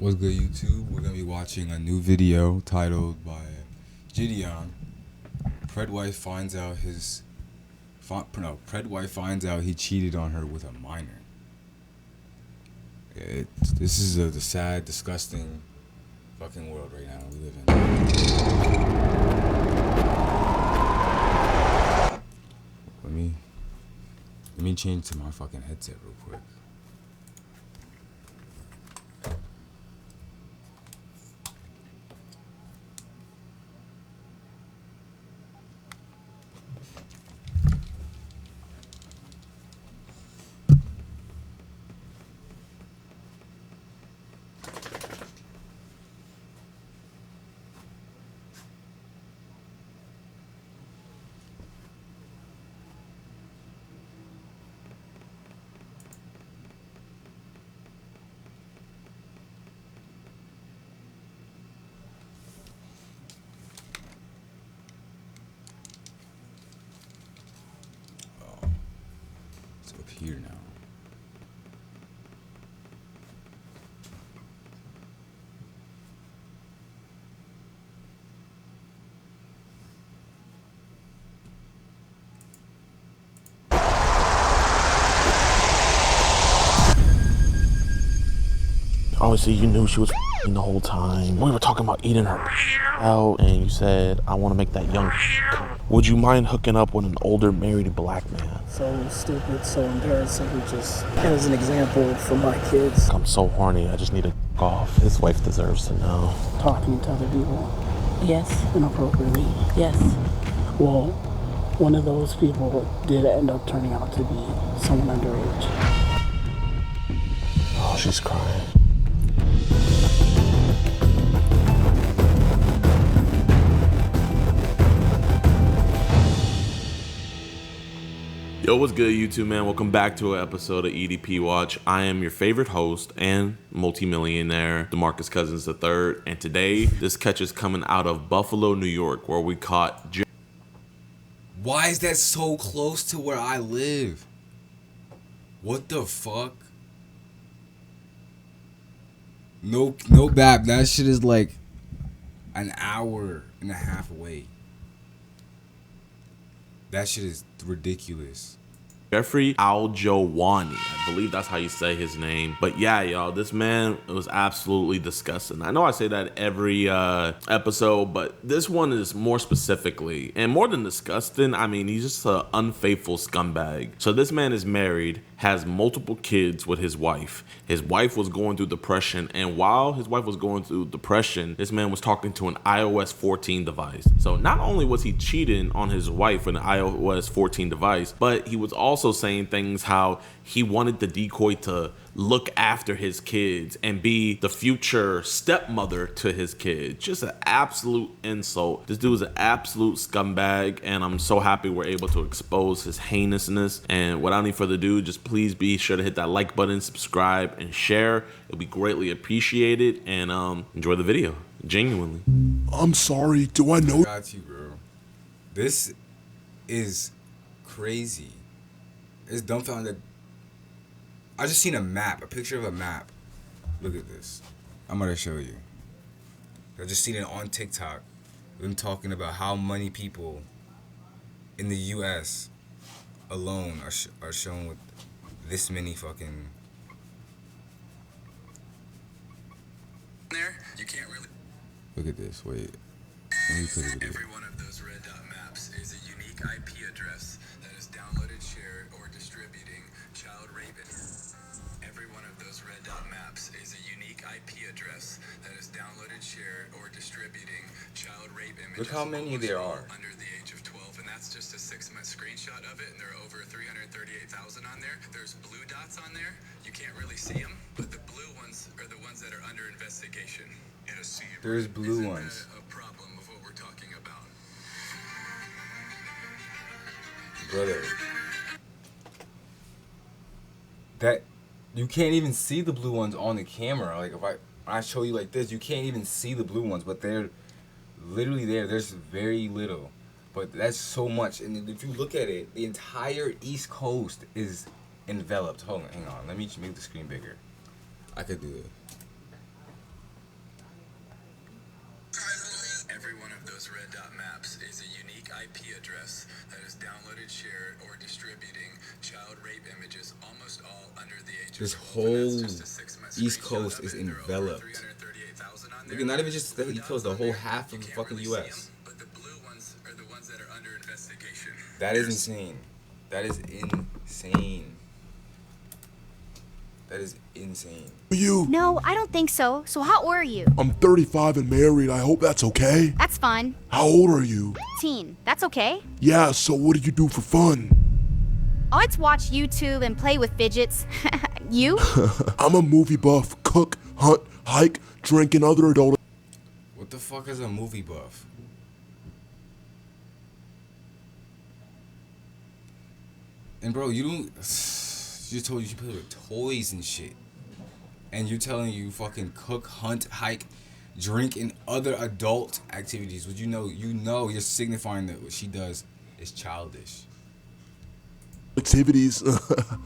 What's good, YouTube? We're gonna be watching a new video titled by Gideon. Pred finds out he cheated on her with a minor. This is the sad, disgusting, fucking world right now we live in. Let me change to my fucking headset real quick. It's up here now. Obviously, you knew she was the whole time. We were talking about eating her out, and you said, I want to make that young. Would you mind hooking up with an older married black man? So stupid, so embarrassing. Just as an example for my kids. I'm so horny, I just need to off. His wife deserves to know. Talking to other people. Yes. Inappropriately. Yes. Well, one of those people did end up turning out to be someone underage. Oh, she's crying. Yo, what's good, YouTube, man? Welcome back to an episode of EDP Watch. I am your favorite host and multimillionaire, DeMarcus Cousins III, and today, this catch is coming out of Buffalo, New York, where we caught Why is that so close to where I live? What the fuck? No bap. That shit is like an hour and a half away. That shit is ridiculous. Jeffrey Aljowani. I believe that's how you say his name. But yeah, y'all, this man was absolutely disgusting. I know I say that every episode, but this one is more specifically, and more than disgusting, I mean, he's just an unfaithful scumbag. So this man is married, has multiple kids with his wife. His wife was going through depression, and while his wife was going through depression, this man was talking to an iOS 14 device. So not only was he cheating on his wife with an iOS 14 device, but he was also saying things how he wanted the decoy to look after his kids and be the future stepmother to his kids. Just an absolute insult. This dude is an absolute scumbag, and I'm so happy we're able to expose his heinousness. And without any further ado, just please be sure to hit that like button, subscribe, and share. It'll be greatly appreciated, and enjoy the video. Genuinely. I'm sorry, do I know? Got you, bro. This is crazy. It's dumbfounded. I just seen a picture of a map. Look at this. I'm gonna show you. I just seen it on TikTok. Them talking about how many people in the U.S. alone are shown with this many fucking. There, you can't really. Look at this. Wait. Let me put it. Every one of those red dot maps is a unique IP address that is downloaded, shared, or distributing child rape. Every one of those red dot maps is a unique IP address that is downloaded, shared, or distributing child rape images. Look how many there are. Under the age of 12, and that's just a 6-month screenshot of it, and there are over 338,000 on there. There's blue dots on there. You can't really see them, but the blue ones are the ones that are under investigation. There's blue Isn't ones. that a problem of what we're talking about? Brother. That you can't even see the blue ones on the camera. Like if I show you like this, you can't even see the blue ones, but they're literally there. There's very little. But that's so much. And if you look at it, the entire East Coast is enveloped. Hold on, hang on. Let me make the screen bigger. I could do it. those red dot maps is a unique IP address that is downloaded, shared, or distributing child rape images, almost all under the age This of 12. whole And that's just a 6-month East screenshot Coast of is it. There are over enveloped. 338,000 on Look, there. not even just the East Coast, the whole half of You the can't fucking really see 'em, U.S. but the blue ones are the ones that are under investigation. That is insane. That is insane. That is insane. You? No, I don't think so. So how old are you? I'm 35 and married. I hope that's okay. That's fine. How old are you? Teen. That's okay. Yeah, so what do you do for fun? I like to watch YouTube and play with fidgets. You? I'm a movie buff, cook, hunt, hike, drink, and other adult. What the fuck is a movie buff? And bro, you don't. She just told you she play with toys and shit. And you're telling you fucking cook, hunt, hike, drink, and other adult activities. Would you know you're signifying that what she does is childish. Activities.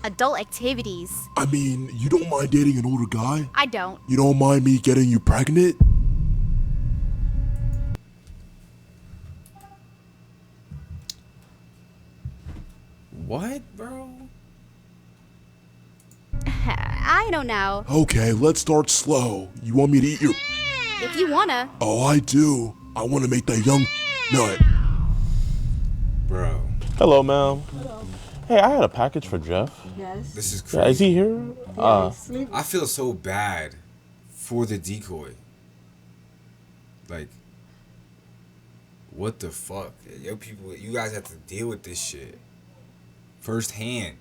Adult activities. I mean, you don't mind dating an older guy? I don't. You don't mind me getting you pregnant? What, bro? I don't know. Okay, let's start slow. You want me to eat your... If you wanna. Oh, I do. I want to make that young nut. Bro, Hello, ma'am. Hello. Hey, I had a package for Jeff. Yes. this is Yeah, is crazy. he here? Sleep. I feel so bad for the decoy. Like, what the fuck? Yo, people, you guys have to deal with this shit firsthand.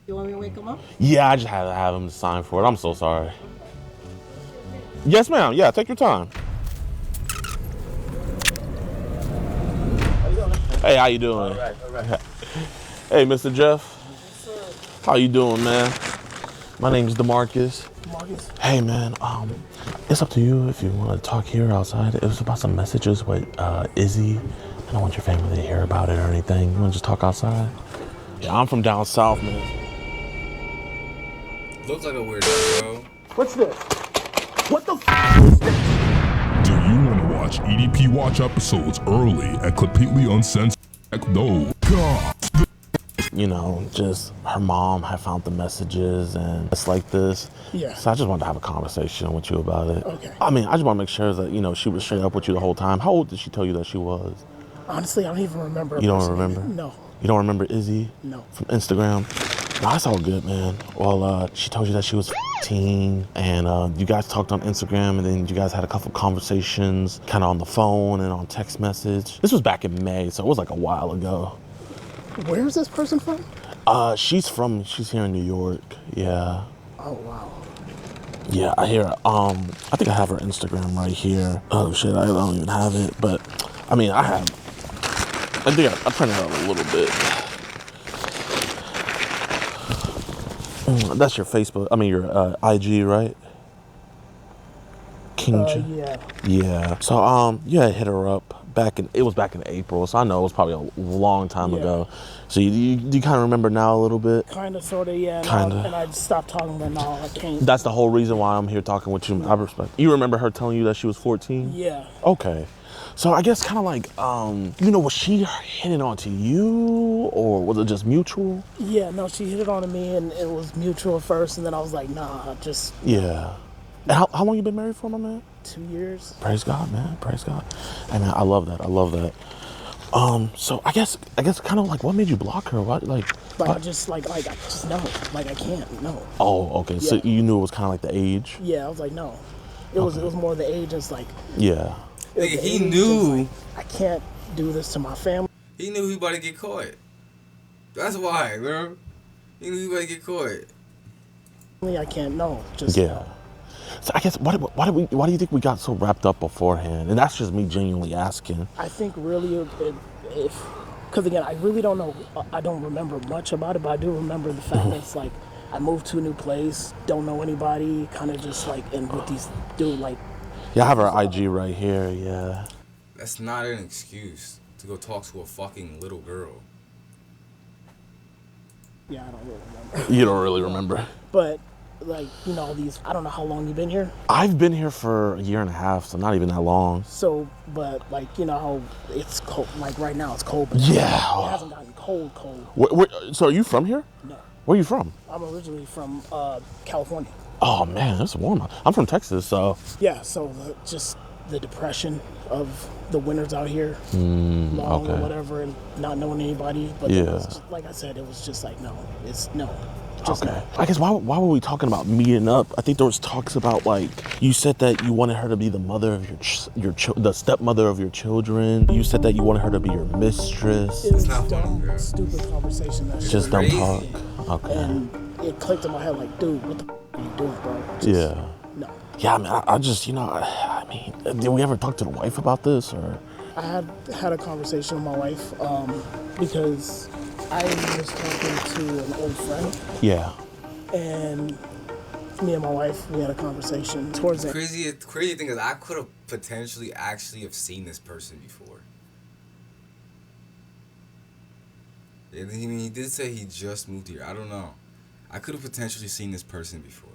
You want me to wake him up? Yeah, I just had to have him sign for it. I'm so sorry. Yes, ma'am. Yeah, take your time. Hey, how you doing? All right. Hey, Mr. Jeff. How you doing, man? My name's DeMarcus. Hey, man. It's up to you if you want to talk here outside. It was about some messages with Izzy. I don't want your family to hear about it or anything. You want to just talk outside? Yeah, I'm from down south, man. Looks like a weirdo, bro. What's this? What the f is this? Do you want to watch EDP Watch episodes early and completely uncensored? No. God. You know, just her mom had found the messages and it's like this. Yeah. So I just wanted to have a conversation with you about it. Okay. I mean, I just want to make sure that, you know, she was straight up with you the whole time. How old did she tell you that she was? Honestly, I don't even remember. You don't personally. remember? No. You don't remember Izzy? No. From Instagram? No, that's all good, man. Well, she told you that she was 15 and you guys talked on Instagram and then you guys had a couple conversations kind of on the phone and on text message. This was back in May, so it was like a while ago. Where is this person from? She's here in New York. Yeah. Oh wow. Yeah, I hear. I think I have her Instagram right here. Oh shit, I don't even have it, but I mean, I think I printed it out a little bit. That's your Facebook. I mean, your IG, right? King. Yeah. Yeah. So you had hit her up it was back in April, so I know it was probably a long time Yeah. ago. So you kind of remember now a little bit. Kind of, sort of, yeah. Kinda. And I just stopped talking, but now I can't. That's the whole reason why I'm here talking with you. I respect. You remember her telling you that she was 14? Yeah. Okay. So I guess kind of like, you know, was she hitting on to you or was it just mutual? Yeah, no, she hit it on me and it was mutual first, and then I was like, nah, just Yeah. And how long you been married for, my man? 2 years. Praise God, man. Praise God. Hey, man, I love that. I love that. So I guess kind of like what made you block her? What Like I just I just no, like I can't, no. Oh, okay. So Yeah. you knew it was kind of like the age? Yeah, I was like, no. It was more the age. It's like Yeah. it was Nigga, the he age, knew. it's like, I can't do this to my family. He knew he about to get caught. That's why, bro. He knew he about to get caught. I can't, no. Just Yeah. So I guess why do you think we got so wrapped up beforehand? And that's just me genuinely asking. I think really because again, I really don't know. I don't remember much about it, but I do remember the fact that it's like I moved to a new place, don't know anybody, kind of just like, and with these dude like. Yeah, I have her IG right here. Yeah. That's not an excuse to go talk to a fucking little girl. Yeah, I don't really remember. You don't really remember. But like, you know, these, I don't know how long you've been here. I've been here for a year and a half, so not even that long. So, but like, you know how it's cold, like right now it's cold, but Yeah. it hasn't gotten cold. So are you from here? No. Where are you from? I'm originally from California. Oh man, that's warm. I'm from Texas, so. Yeah, so just the depression of the winters out here, long or okay. whatever, and not knowing anybody. But Yeah. it was just, like I said, it was just like, no, it's no. Just Okay. no. I guess why were we talking about meeting up? I think there was talks about like you said that you wanted her to be the mother of the stepmother of your children. You said that you wanted her to be your mistress. It was not funny, dumb, bro. stupid conversation. That Just dumb crazy. talk. Okay. And it clicked in my head like, dude, what the are you doing, bro? Just, Yeah. No. Yeah, I mean, I just, you know, I mean, did we ever talk to the wife about this or? I had a conversation with my wife because I was talking to an old friend, Yeah. and me and my wife, we had a conversation towards it. Crazy thing is, I could have potentially actually have seen this person before. Yeah, I mean, he did say he just moved here. I don't know. I could have potentially seen this person before.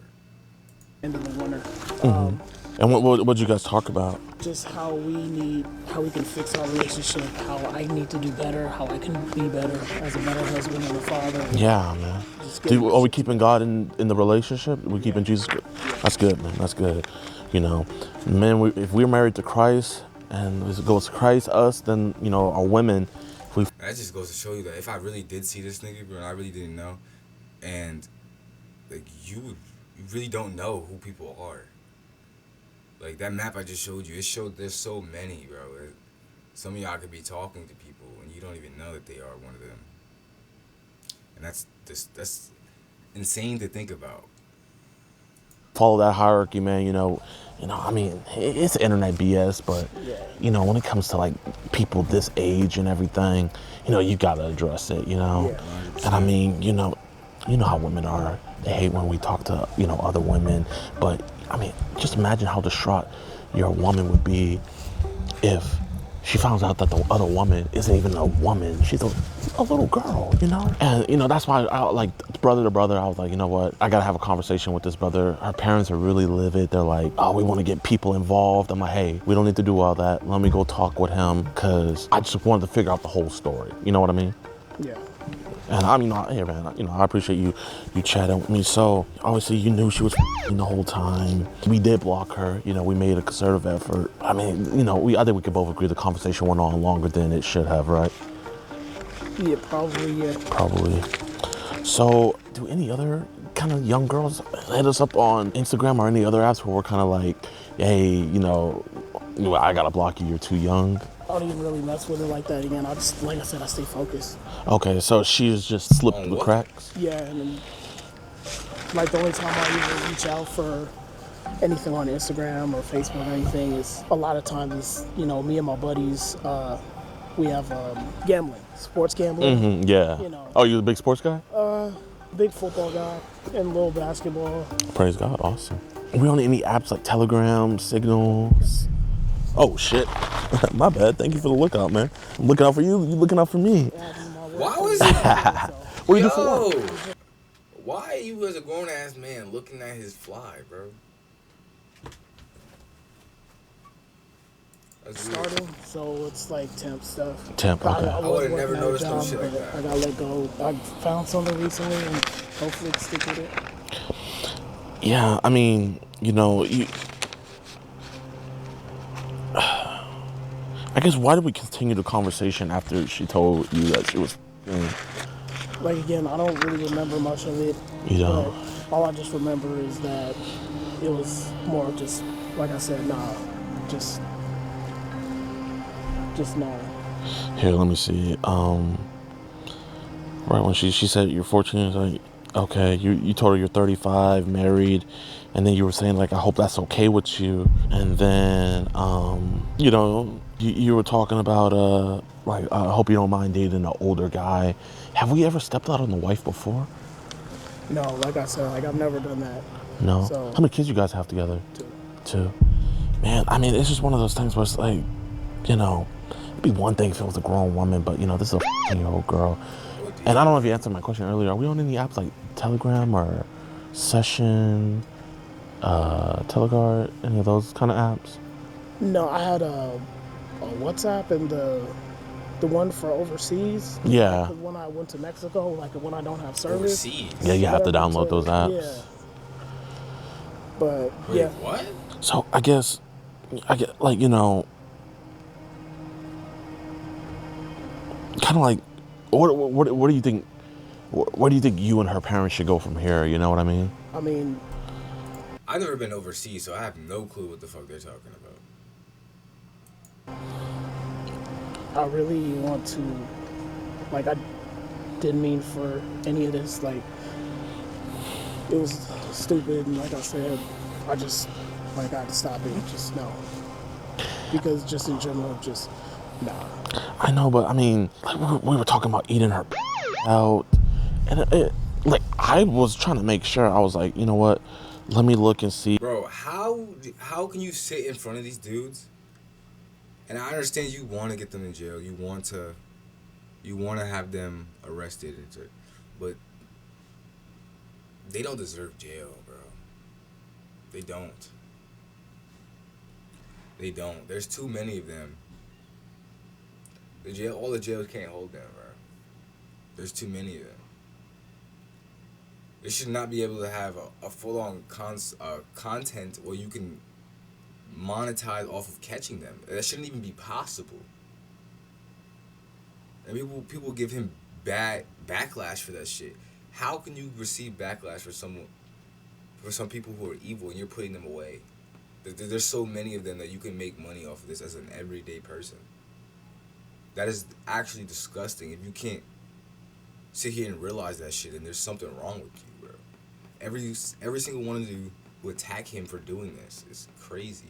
End of the winter. And what'd you guys talk about? Just how we can fix our relationship, how I need to do better, how I can be better as a better husband and a father. Yeah, man. Just get- Are we keeping God in the relationship? We keeping Jesus? That's good, man. That's good. You know, men, if we're married to Christ and it goes Christ, us, then, you know, our women, if we That just goes to show you that if I really did see this nigga, bro, and I really didn't know, and like you really don't know who people are. Like that map I just showed you, it showed there's so many, bro. Some of y'all could be talking to people and you don't even know that they are one of them. And that's insane to think about. follow that hierarchy, man, you know, I mean, it's internet BS, but, you know, when it comes to, like, people this age and everything, you know, you gotta address it, you know? And I mean, you know how women are. They hate when we talk to, you know, other women. But, I mean, just imagine how distraught your woman would be if she finds out that the other woman isn't even a woman. She's a little girl, you know? And, you know, that's why, like, brother to brother, I was like, you know what? I gotta have a conversation with this brother. Her parents are really livid. They're like, oh, we wanna get people involved. I'm like, hey, we don't need to do all that. Let me go talk with him, because I just wanted to figure out the whole story. You know what I mean? Yeah. And I mean, hey man, you know, I appreciate you chatting with me. So obviously you knew she was the whole time. We did block her. You know, we made a concerted effort. I mean, you know, I think we could both agree the conversation went on longer than it should have, right? Yeah, probably, yeah. Probably. So, do any other kind of young girls hit us up on Instagram or any other apps where we're kind of like, hey, you know, I gotta block you, you're too young? I don't even really mess with it like that again. I just, like I said, I stay focused. Okay, so she's just slipped On through the what? cracks? Yeah, and then, like, the only time I even reach out for anything on Instagram or Facebook or anything is a lot of times, you know, me and my buddies, we have gambling, sports gambling. Yeah. You know. Oh, you a big sports guy? Big football guy and a little basketball. Praise God, awesome. Are we on any apps like Telegram, Signals? Oh shit, my bad. Thank you for the lookout, man. I'm looking out for you. You looking out for me. Why was it? What do you do for work? Why are you as a grown ass man looking at his fly, bro? That's weird. Starting, so it's like temp stuff. Temp, okay. I was would've working never at a noticed no job, shit like but that. I got let go. I found something recently and hopefully stick with it. Yeah, I mean, you know, I guess why did we continue the conversation after she told you that she was? Like, again, I don't really remember much of it. You don't? But all I just remember is that it was more just, like I said, nah, just nah. Here, let me see. Right when she said you're 14, it's like, okay, you told her you're 35, married, and then you were saying like, I hope that's okay with you. And then, you know, you were talking about like, I hope you don't mind dating an older guy. Have we ever stepped out on the wife before? No, like I said, like I've never done that. No. So- How many kids you guys have together? Two. Man, I mean, it's just one of those things where it's like, you know, it'd be one thing if it was a grown woman, but you know, this is a 14-year-old girl. And I don't know if you answered my question earlier. Are we on any apps like Telegram or Session, Teleguard, any of those kind of apps? No, I had a WhatsApp and the one for overseas. Yeah. Like when I went to Mexico, like when I don't have service. Overseas. Yeah, you have to whatever, download those apps. Yeah. But Wait, yeah, what? So I get like, you know, kind of like, what do you think? Where do you think you and her parents should go from here? You know what I mean? I mean, I've never been overseas, so I have no clue what the fuck they're talking about. I really want to, like, I didn't mean for any of this. Like, it was stupid, and like I said, I just, like, I had to stop it. Just no, because just in general, just nah. I know, but I mean, like we were talking about eating her out, and like I was trying to make sure. I was like, you know what? Let me look and see. Bro, how can you sit in front of these dudes? And I understand you want to get them in jail. You want to have them arrested and shit, but they don't deserve jail, bro. They don't. They don't. There's too many of them. All the jails can't hold them, bro. There's too many of them. They should not be able to have a full-on content where you can monetize off of catching them. That shouldn't even be possible. And people give him bad backlash for that shit. How can you receive backlash for some people who are evil and you're putting them away? There's so many of them that you can make money off of this as an everyday person. That is actually disgusting. If you can't sit here and realize that shit, then there's something wrong with you, bro. Every single one of you who attack him for doing this is crazy.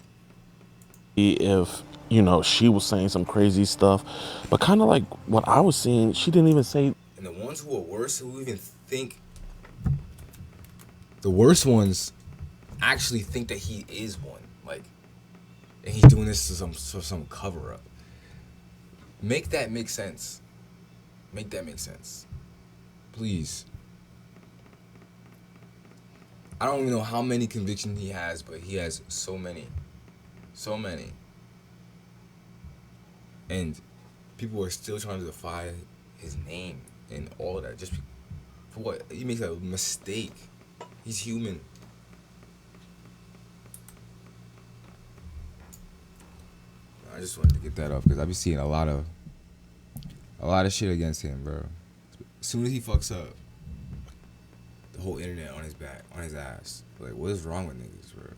If, you know, she was saying some crazy stuff, but kind of like what I was seeing, she didn't even say. And the ones who are worse, who even think, the worst ones actually think that he is one, like, and he's doing this for some cover up. Make that make sense. Make that make sense. Please. I don't even know how many convictions he has, but he has so many. So many. And people are still trying to defy his name and all of that. Just for what? He makes a mistake. He's human. I just wanted to get that up because I've been seeing a lot of shit against him, bro. As soon as he fucks up, the whole internet on his back, on his ass. Like, what is wrong with niggas, bro?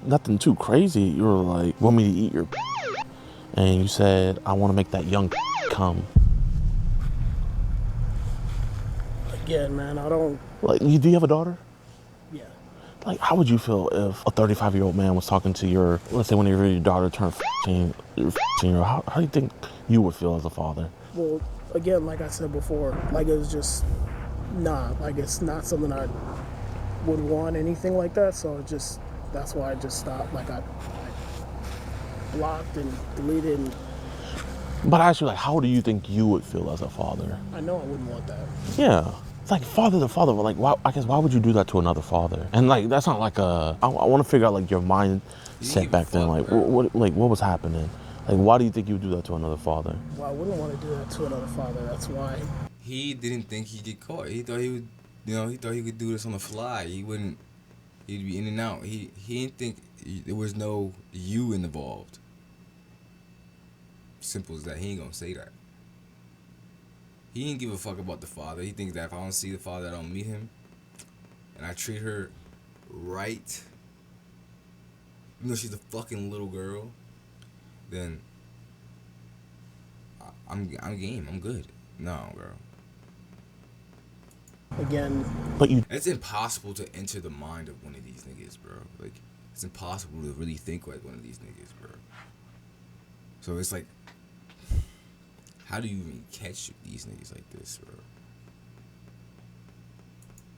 Nothing too crazy. You were like, want me to eat your and you said, I want to make that young come. Again, man, I don't. Like, do you have a daughter? Yeah. Like, how would you feel if a 35-year-old man was talking to your, let's say when your daughter turned 15, how do you think you would feel as a father? Well, again, like I said before, like it was just, nah, like it's not something I would want, anything like that. So it just, that's why I just stopped. Like I blocked and deleted. And But I asked you, like, how do you think you would feel as a father? I know I wouldn't want that. Yeah. It's like father to father, but like, why, I guess, why would you do that to another father? And like, that's not like I want to figure out like your mindset back then. Like, what was happening? Like, why do you think you would do that to another father? Well, I wouldn't want to do that to another father. That's why. He didn't think he'd get caught. He thought he would, he thought he could do this on the fly. He'd be in and out. He didn't think there was no you involved. Simple as that. He ain't gonna say that. He didn't give a fuck about the father. He thinks that if I don't see the father, I don't meet him. And I treat her right, even though she's a fucking little girl, then I'm game. I'm good. No, bro. Again. But It's impossible to enter the mind of one of these niggas, bro. Like, it's impossible to really think like one of these niggas, bro. So it's like, how do you even catch these niggas like this, bro?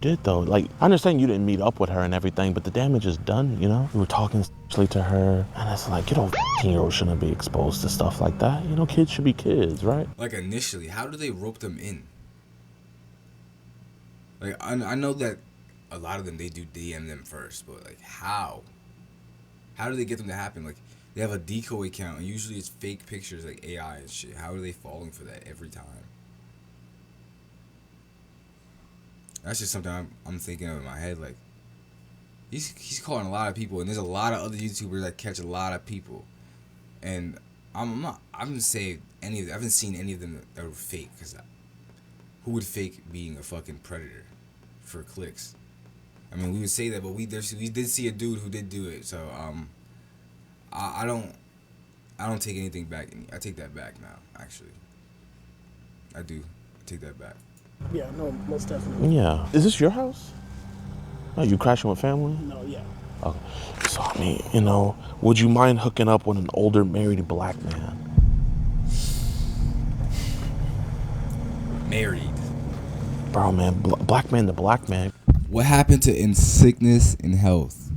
did though. Like, I understand you didn't meet up with her and everything, but the damage is done, you know? You were talking to her, and it's like, 15-year-olds shouldn't be exposed to stuff like that. You know, kids should be kids, right? Like, initially, how do they rope them in? Like I know that a lot of them they do DM them first, but like how? How do they get them to happen? Like they have a decoy account, and usually it's fake pictures like AI and shit. How are they falling for that every time? That's just something I'm thinking of in my head. Like he's calling a lot of people, and there's a lot of other YouTubers that catch a lot of people, and I haven't seen any of them that were fake, because who would fake being a fucking predator for clicks? I mean, we would say that, but we did see a dude who did do it. So I don't take anything back. I take that back now. Actually, I do take that back. Yeah, no, most definitely. Yeah. Is this your house? Are you crashing with family? No, yeah. Okay. So, I mean, you know, would you mind hooking up with an older married black man? Married. Bro, man, black man to black man. What happened to in sickness and health?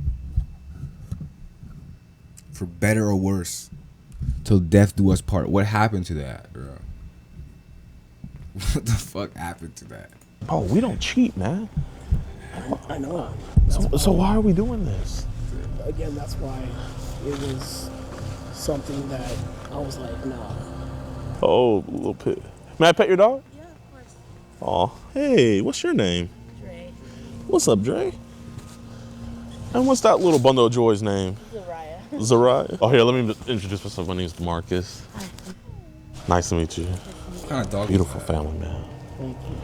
For better or worse, till death do us part. What happened to that, bro? What the fuck happened to that? Bro, we don't cheat, man. I know. So why are we doing this? Again, that's why it was something that I was like, nah. Oh, little pet. May I pet your dog? Yeah, of course. Oh, hey, what's your name? Dre. What's up, Dre? And what's that little bundle of joy's name? Zariah. Zariah. Oh, here, let me introduce myself. My name's Marcus. Hi. Nice to meet you. What kind of dog? Beautiful family, man. Thank you.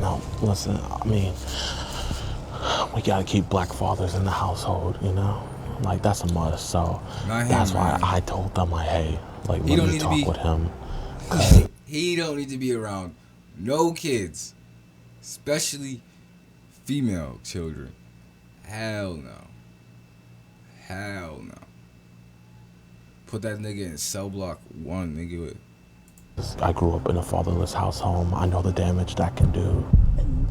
No, listen, I mean, we gotta keep black fathers in the household, you know? Like, that's a must, so Not him, that's why man. I told them, like, hey, like, He let don't me need to talk be- with him. He don't need to be around no kids, especially female children. Hell no. Hell no. Put that nigga in cell block 1, nigga. I grew up in a fatherless household. I know the damage that can do.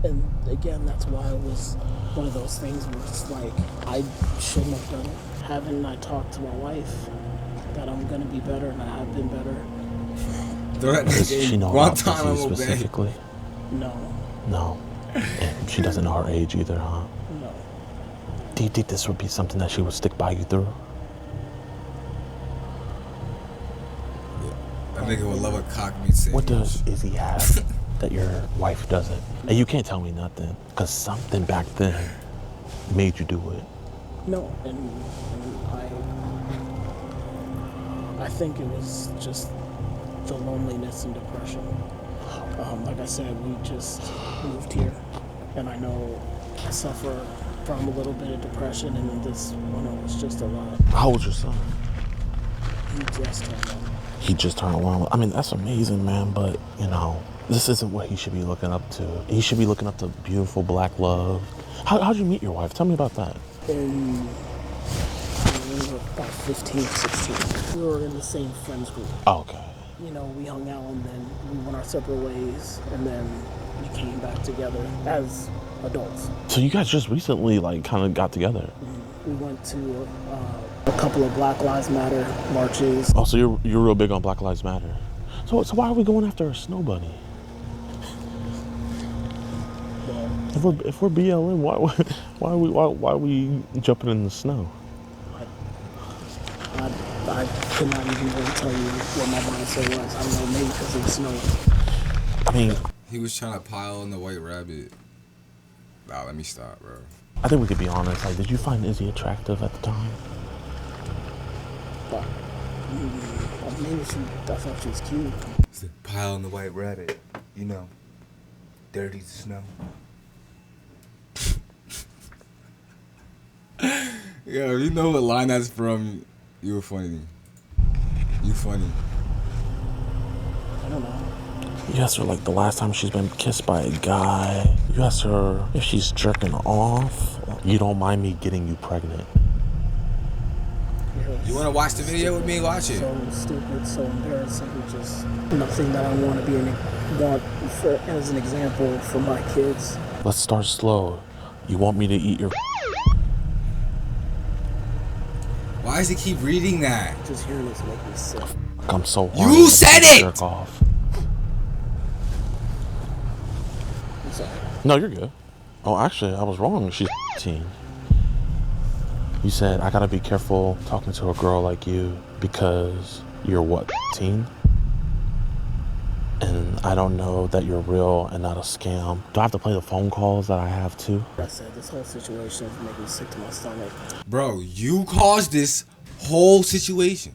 And again, that's why it was one of those things where it's like, I shouldn't have done it. Haven't I talked to my wife that I'm gonna be better, and I have been better? Throw that Does nigga she in know about Guantanamo Bussy Bay. specifically? No, No. And she doesn't know her age either, huh? no. Do you think this would be something that she would stick by you through? That nigga would love a cock meat sandwich. What does Izzy have that your wife doesn't? And you can't tell me nothing, because something back then made you do it. No, and I think it was just the loneliness and depression. Like I said, we just moved here, and I know I suffer from a little bit of depression, and this one was just a lot. How old's your son? He just turned on. He just turned 1. I mean, that's amazing, man, but, you know, this isn't what he should be looking up to. He should be looking up to beautiful black love. How'd you meet your wife? Tell me about that. And we were about 15, 16. We were in the same friends group. Oh, okay. You know, we hung out and then we went our separate ways, and then we came back together as adults. So you guys just recently, like, kind of got together? We went to a couple of Black Lives Matter marches. Oh, so you're real big on Black Lives Matter. So why are we going after a snow bunny? Well, If we're BLM, why are we jumping in the snow? I could not even really tell you what my mindset was. I don't know, maybe because it was snowing. I mean, He was trying to pile on the white rabbit. Nah, let me stop, bro. I think we could be honest. Like, did you find Izzy attractive at the time? But maybe I thought she was cute. Pile on the white rabbit. You know, dirty snow. Yo, you know what line that's from? You were funny. You funny. I don't know. You asked her, like, the last time she's been kissed by a guy. You asked her if she's jerking off. You don't mind me getting you pregnant. You want to watch the video with me? Watch it. So stupid, so embarrassing. Just nothing that I want to be as an example for my kids. Let's start slow. You want me to eat your... Why does he keep reading that? Just hearing this make me sick. I'm so You horny, said I it! jerk off. I'm sorry. No, you're good. Oh, actually, I was wrong. She's 18. You said I gotta be careful talking to a girl like you because you're what, teen? And I don't know that you're real and not a scam. Do I have to play the phone calls that I have too? I said this whole situation is making me sick to my stomach. Bro, you caused this whole situation.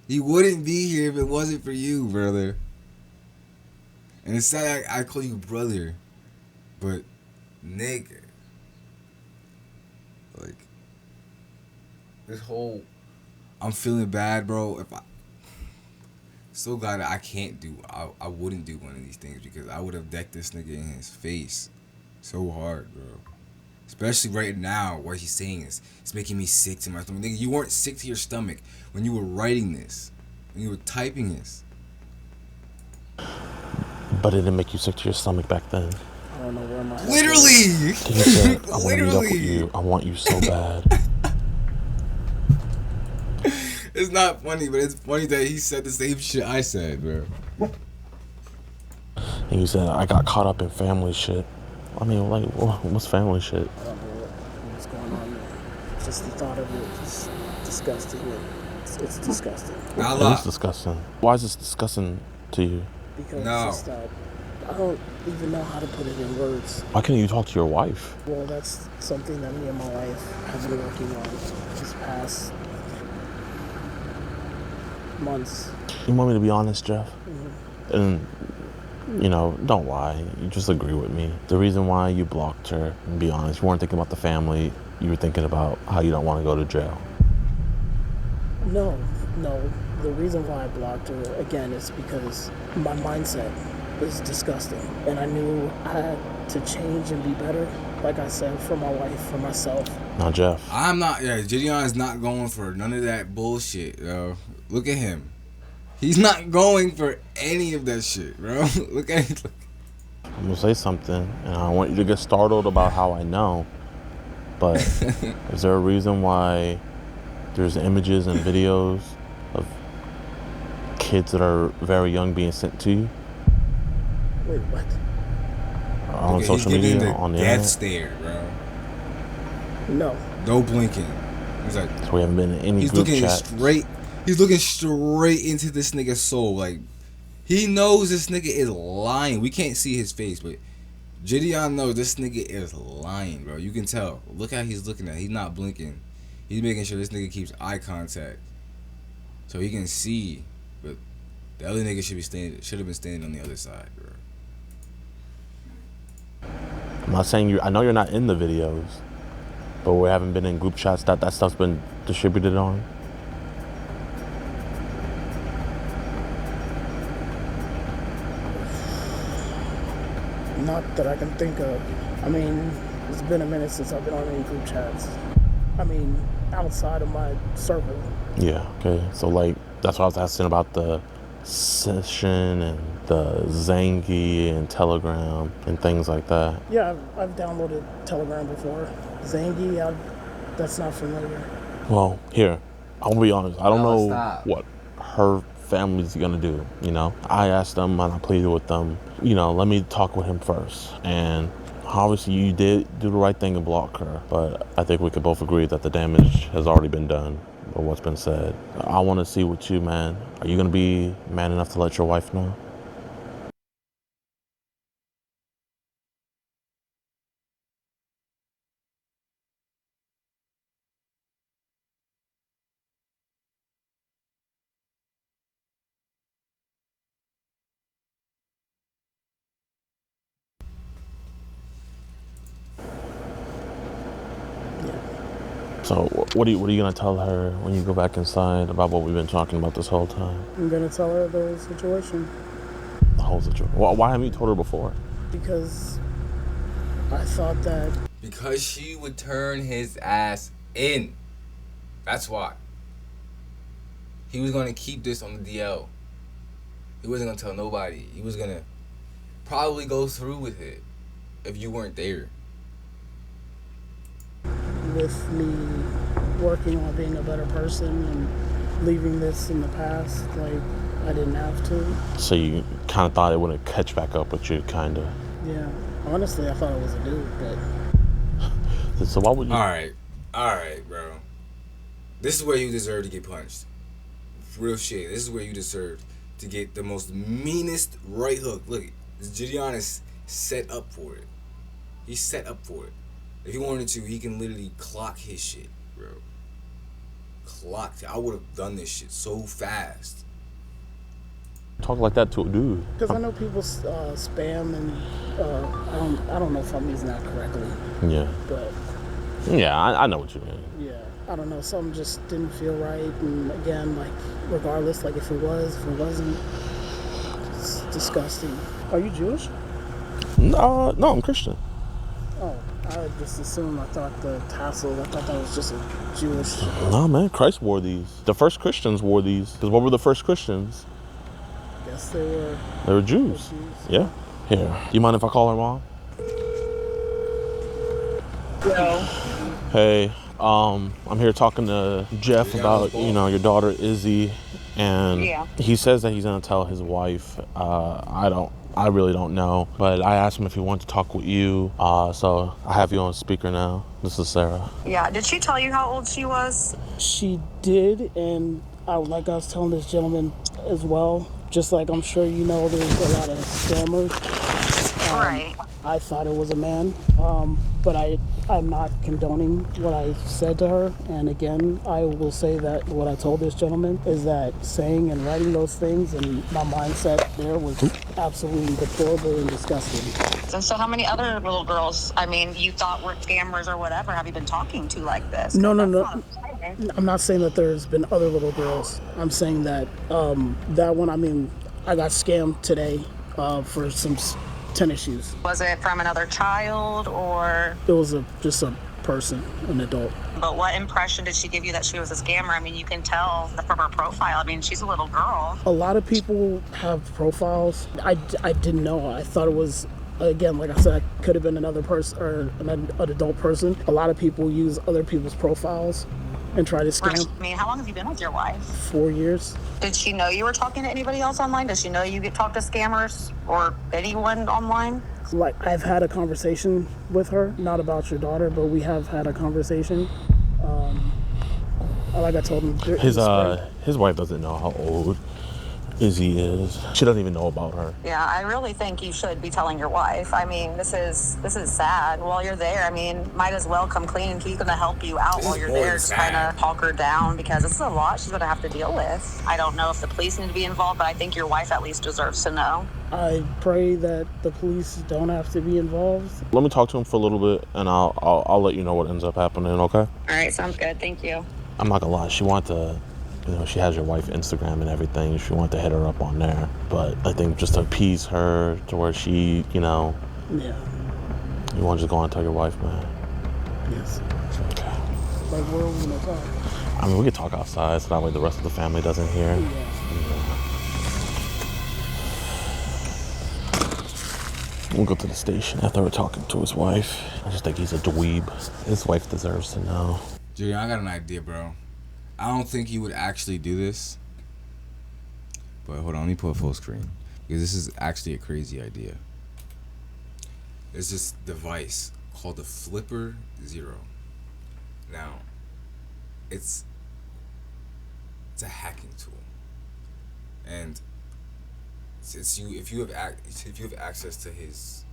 He wouldn't be here if it wasn't for you, brother. And it's sad I call you brother, but nigga, like this whole, I'm feeling bad, bro. If I so glad that I can't do, I wouldn't do one of these things because I would have decked this nigga in his face so hard, bro. Especially right now, what he's saying is it's making me sick to my stomach. Nigga, you weren't sick to your stomach when you were writing this, when you were typing this. But it didn't make you sick to your stomach back then. I don't know where my Literally! You said, I want to meet up with Literally! you. I want you so bad. It's not funny, but it's funny that he said the same shit I said, bro. And you said, I got caught up in family shit. I mean, like, what's family shit? I don't know what's going on there. Just the thought of it is disgusting. It's disgusting. Nah, It is disgusting. Why is this disgusting to you? Because No. it's that I don't even know how to put it in words. Why can't you talk to your wife? Well, that's something that me and my wife have been working on this past months. You want me to be honest, Jeff? And, you know, don't lie. You just agree with me. The reason why you blocked her, and be honest, you weren't thinking about the family. You were thinking about how you don't want to go to jail. No. The reason why I blocked her, again, is because my mindset is disgusting. And I knew I had to change and be better, like I said, for my wife, for myself. Now, Jeff. I'm not, Gideon is not going for none of that bullshit, yo. Look at him. He's not going for any of that shit, bro. Look at him. I'm gonna say something, and I want you to get startled about how I know. But is there a reason why there's images and videos of kids that are very young being sent to you Wait, what? on He's social giving media, the on the death internet? stare, bro. No. No blinking. He's like, So we haven't been in any he's group looking chat. straight. He's looking straight into this nigga's soul. Like, he knows this nigga is lying. We can't see his face, but Gideon knows this nigga is lying, bro. You can tell. Look how he's looking at it. He's not blinking. He's making sure this nigga keeps eye contact so he can see. But the other nigga should have been standing on the other side, bro. I'm not saying you. I know you're not in the videos, but we haven't been in group chats that stuff's been distributed on. Not that I can think of. I mean, it's been a minute since I've been on any group chats. I mean, outside of my circle. Yeah. Okay. So like that's what I was asking about the session and the Zangi and Telegram and things like that. Yeah, I've downloaded Telegram before. Zangi, that's not familiar. Well, here, I'll be honest. I don't No, know stop. what her family's gonna do. You know, I asked them and I pleaded with them. You know, let me talk with him first. And obviously, you did do the right thing and block her. But I think we could both agree that the damage has already been done by what's been said. I want to see with you, man. Are you gonna be man enough to let your wife know? So what are you gonna tell her when you go back inside about what we've been talking about this whole time? I'm gonna tell her the situation The whole situation. Why haven't you told her before? because I thought that Because she would turn his ass in. That's why. He was gonna keep this on the DL. He wasn't gonna tell nobody. He was gonna probably go through with it if you weren't there. with me working on being a better person and leaving this in the past, like I didn't have to. So you kind of thought it wouldn't catch back up with you, kind of. Yeah. Honestly, I thought it was a dude, but So why would you? All right, bro. This is where you deserve to get punched. Real shit. This is where you deserve to get the most meanest right hook. Look, Gideon is set up for it. He's set up for it. If he wanted to, he can literally clock his shit, bro. Clocked. I would have done this shit so fast. Talk like that to a dude. because I know people spam and I don't know if I'm using that correctly, Yeah. but Yeah, I know what you mean. yeah, I don't know. Something just didn't feel right, and again, like regardless, like if it wasn't, it's disgusting. Are you Jewish? No, I'm Christian. Oh, I just assumed. I thought the tassels. I thought that was just a Jewish. No, man, Christ wore these. The first Christians wore these. Because what were the first Christians? Guess they were. They were Jews. Yeah. Here. Do you mind if I call her mom? Well, Hey, I'm here talking to Jeff about, your daughter Izzy, and he says that he's gonna tell his wife. I really don't know, but I asked him if he wanted to talk with you. So I have you on speaker now. This is Sarah. Yeah, did she tell you how old she was? she did, and like I was telling this gentleman as well. Just like I'm sure you know, there's a lot of scammers. Right. I thought it was a man, but I'm not condoning what I said to her. And again, I will say that what I told this gentleman is that saying and writing those things and my mindset there was absolutely deplorable and disgusting. And so how many other little girls, you thought were scammers or whatever, have you been talking to like this? No. That's not exciting. I'm not saying that there's been other little girls. I'm saying that that one, I got scammed today for some tennis shoes. Was it from another child or? It was just a person, an adult. But what impression did she give you that she was a scammer? You can tell from her profile. She's a little girl. A lot of people have profiles. I didn't know. I thought it was, again, like I said, it could have been another person or an adult person. A lot of people use other people's profiles and try to scam. How long have you been with your wife? 4 years. Did she know you were talking to anybody else online? Does she know you get talk to scammers or anyone online? Like, I've had a conversation with her, not about your daughter, but we have had a conversation. Like I told him, His wife doesn't know how old Izzy is. She doesn't even know about her. Yeah, I really think you should be telling your wife. This is sad. While you're there, might as well come clean. He's going to help you out while you're there to kind of talk her down because this is a lot she's going to have to deal with. I don't know if the police need to be involved, but I think your wife at least deserves to know. I pray that the police don't have to be involved. Let me talk to him for a little bit, and I'll let you know what ends up happening. Okay? All right, sounds good. Thank you. I'm not gonna lie. She wanted to. She has your wife's Instagram and everything. She wanted to hit her up on there. But I think just to appease her to where she, Yeah. You want to just go and tell your wife, man? Yes. Okay. Like, where are we going to talk? We could talk outside so that way the rest of the family doesn't hear. We'll go to the station after we're talking to his wife. I just think he's a dweeb. His wife deserves to know. Julian, I got an idea, bro. I don't think you would actually do this. But hold on, let me put full screen. Because this is actually a crazy idea. There's this device called the Flipper Zero. Now, it's a hacking tool. And since if you have access to his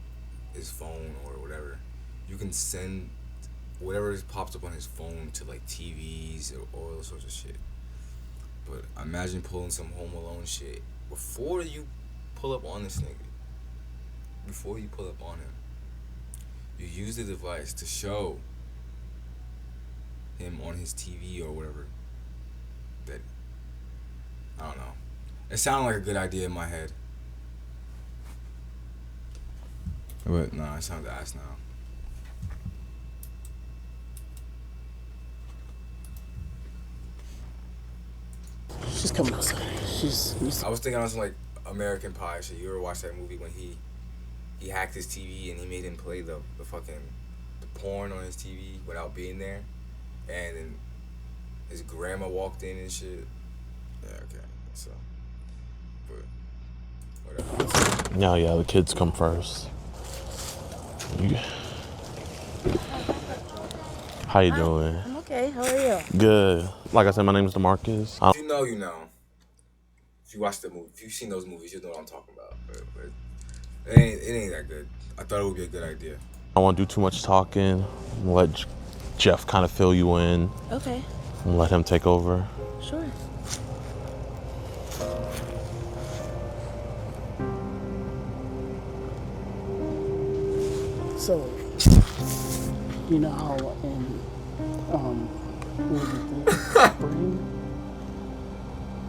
phone or whatever, you can send whatever pops up on his phone to like TVs or all those sorts of shit. But imagine pulling some Home Alone shit before you pull up on this nigga. Before you pull up on him, you use the device to show him on his TV or whatever. That I don't know. It sounded like a good idea in my head. But no, it sounds ass now. She's coming outside. I was thinking on some like American Pie shit. You ever watch that movie when he hacked his TV and he made him play the porn on his TV without being there, and then his grandma walked in and shit. Yeah, okay. So, but whatever. Yeah, the kids come first. How you doing? I'm okay. How are you? Good. Like I said, my name is DeMarcus. If you know, you know. If you watch the movie, if you've seen those movies, you know what I'm talking about. But it ain't that good. I thought it would be a good idea. I don't want to do too much talking. Let Jeff kind of fill you in. Okay. And let him take over. Sure. So, you know how in, what was it, the spring,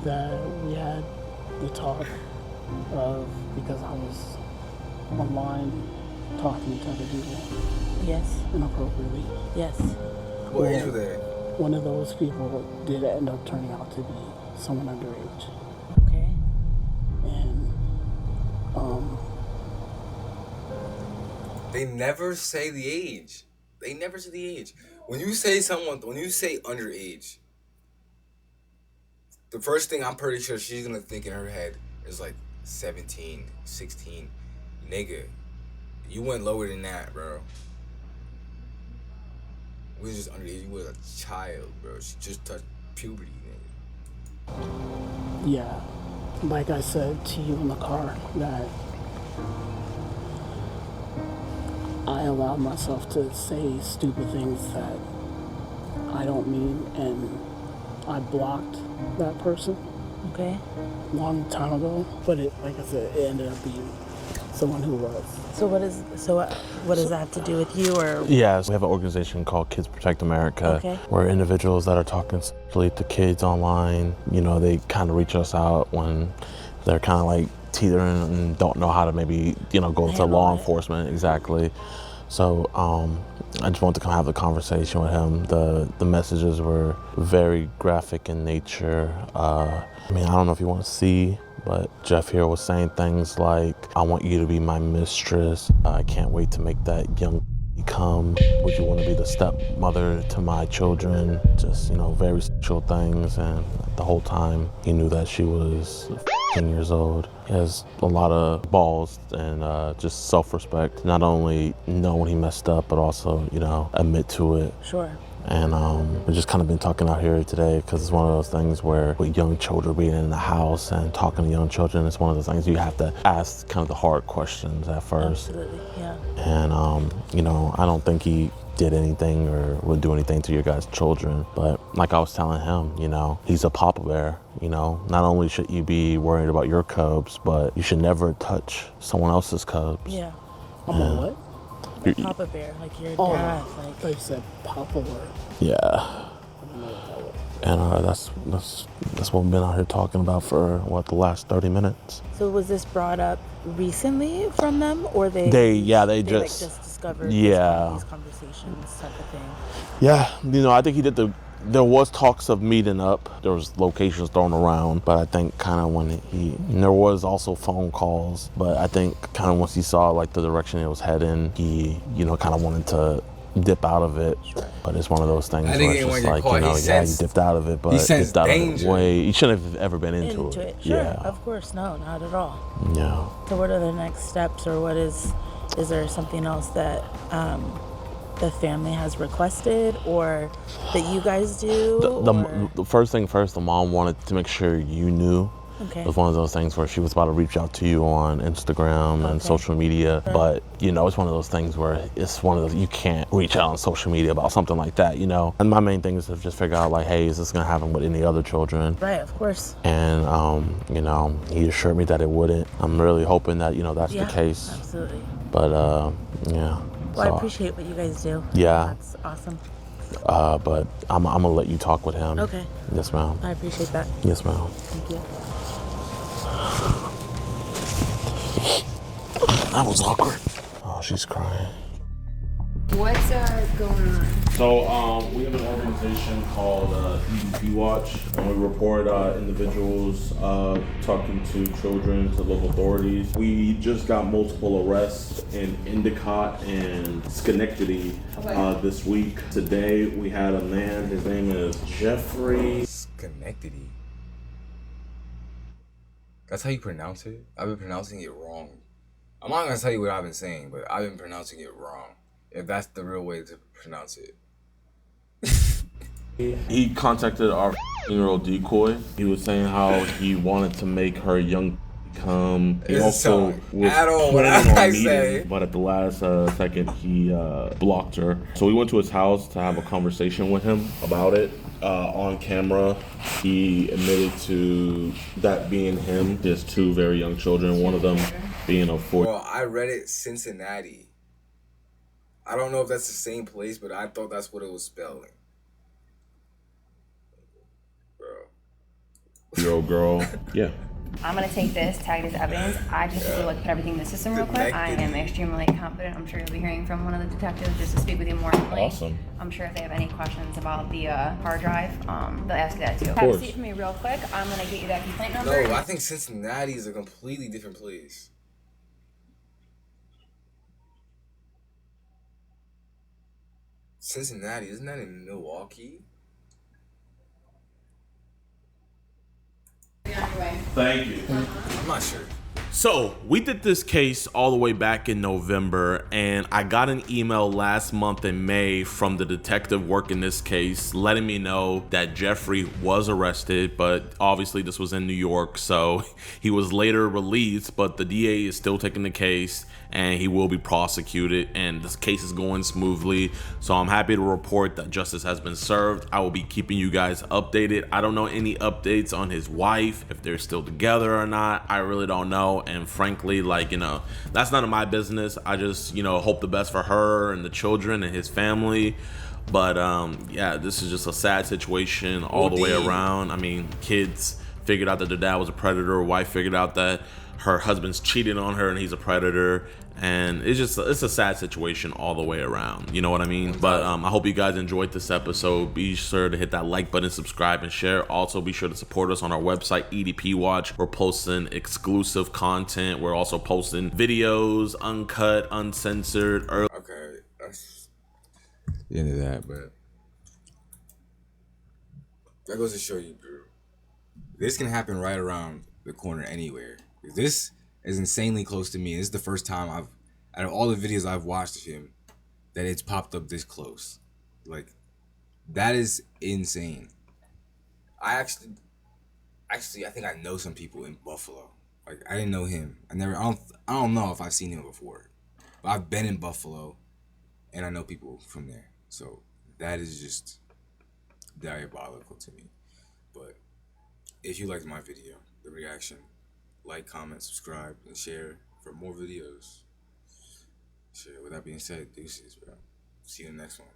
that we had the talk of, because I was online talking to other people Yes. inappropriately. Yes. What age were they? One of those people did end up turning out to be someone underage. Okay. And, They never say the age. They never say the age. When you say underage, the first thing I'm pretty sure she's gonna think in her head is like 17, 16. Nigga, you went lower than that, bro. We was just underage. You was a child, bro. She just touched puberty, nigga. yeah, like I said to you in the car, that I allowed myself to say stupid things that I don't mean, and I blocked that person Okay. a long time ago. But it, like I said, it ended up being someone who was. So what does that have to do with you, or? Yes, we have an organization called Kids Protect America, Okay. where individuals that are talking sexually to kids online, you know, they kind of reach us out when they're kind of like teetering and don't know how to maybe, you know, go to Handle law it. enforcement. Exactly. So I just wanted to come have the conversation with him. The messages were very graphic in nature. I mean, I don't know if you want to see, but Jeff here was saying things like, I want you to be my mistress. I can't wait to make that young come. Would you want to be the stepmother to my children? Just, you know, very sexual things. And the whole time he knew that she was 15 years old. He has a lot of balls and just self-respect. Not only know when he messed up, but also, you know, admit to it. Sure. And we've just kind of been talking out here today because it's one of those things where with young children being in the house and talking to young children, it's one of those things you have to ask kind of the hard questions at first. Absolutely. Yeah. And, you know, I don't think he did anything or would do anything to your guys' children. But like I was telling him, you know, he's a papa bear. You know, not only should you be worried about your cubs, but you should never touch someone else's cubs. Yeah. I'm a what? Papa bear, like your Oh, dad, I like. thought you said Papa word. Yeah. And that's what we've been out here talking about for the last 30 minutes. So was this brought up recently from them, or they just like just discovered these conversations type of thing? Yeah, you know, I think there was talks of meeting up. There was locations thrown around, but I think kind of when there was also phone calls, but I think kind of once he saw like the direction it was heading, he, you know, kind of wanted to dip out of it. Sure. But it's one of those things where it's just like, you know, you dipped out of it, but he dipped out danger. of it way. You shouldn't have ever been into it. Sure, Yeah. of course, no, not at all. Yeah. So what are the next steps, or is there something else that the family has requested, or that you guys do? The first thing first, the mom wanted to make sure you knew. Okay. It was one of those things where she was about to reach out to you on Instagram and social media, but you know, it's one of those things where it's one of those, you can't reach out on social media about something like that, you know. And my main thing is to just figure out like, hey, is this gonna happen with any other children? Right, of course. And you know, he assured me that it wouldn't. I'm really hoping that, you know, that's the case. Absolutely. But yeah. Well, I appreciate what you guys do. Yeah. That's awesome. But I'm gonna let you talk with him. Okay. Yes, ma'am. I appreciate that. Yes, ma'am. Thank you. That was awkward. Oh, she's crying. What's going on? So we have an organization called EDP Watch, and we report individuals talking to children, to local authorities. We just got multiple arrests in Endicott and Schenectady this week. Today we had a man, his name is Jeffrey. Schenectady. That's how you pronounce it? I've been pronouncing it wrong. I'm not gonna tell you what I've been saying, but I've been pronouncing it wrong. If that's the real way to pronounce it. He contacted our 15-year-old decoy. He was saying how he wanted to make her young come. He also was planning on meeting, but at the last second he blocked her. So we went to his house to have a conversation with him about it. On camera, he admitted to that being him. He has two very young children, one of them being a 4. Well, I read it Cincinnati. I don't know if that's the same place, but I thought that's what it was spelling. Year-old girl. Yeah. I'm gonna take this, tag it as evidence. I just have to like put everything in the system real quick. I am extremely confident. I'm sure you'll be hearing from one of the detectives just to speak with you more fully. Awesome. I'm sure if they have any questions about the hard drive, they'll ask you that too. Of Have course. a seat for me real quick. I'm gonna get you that complaint number. No, I think Cincinnati is a completely different place. Cincinnati, isn't that in Milwaukee? Thank you. I'm not sure. So we did this case all the way back in November, and I got an email last month in May from the detective working this case letting me know that Jeffrey was arrested, but obviously this was in New York, so he was later released, but the DA is still taking the case and he will be prosecuted, and this case is going smoothly. So I'm happy to report that justice has been served. I will be keeping you guys updated. I don't know any updates on his wife, if they're still together or not. I really don't know, and frankly, like, you know, that's none of my business. I just, you know, hope the best for her and the children and his family. But yeah, this is just a sad situation all the way around. I mean, kids figured out that their dad was a predator, wife figured out that her husband's cheating on her and he's a predator, and it's a sad situation all the way around, you know what I mean? But I hope you guys enjoyed this episode. Be sure to hit that like button, subscribe, and share. Also be sure to support us on our website, EDP Watch. We're posting exclusive content. We're also posting videos, uncut, uncensored. Okay, that's the end of that, but that goes to show you, bro, this can happen right around the corner anywhere. This is insanely close to me. This is the first time out of all the videos I've watched of him, that it's popped up this close. Like, that is insane. I think I know some people in Buffalo. Like, I didn't know him. I don't know if I've seen him before, but I've been in Buffalo, and I know people from there. So that is just diabolical to me. But if you liked my video, the reaction, like, comment, subscribe, and share for more videos. Sure, with that being said, deuces, bro. See you in the next one.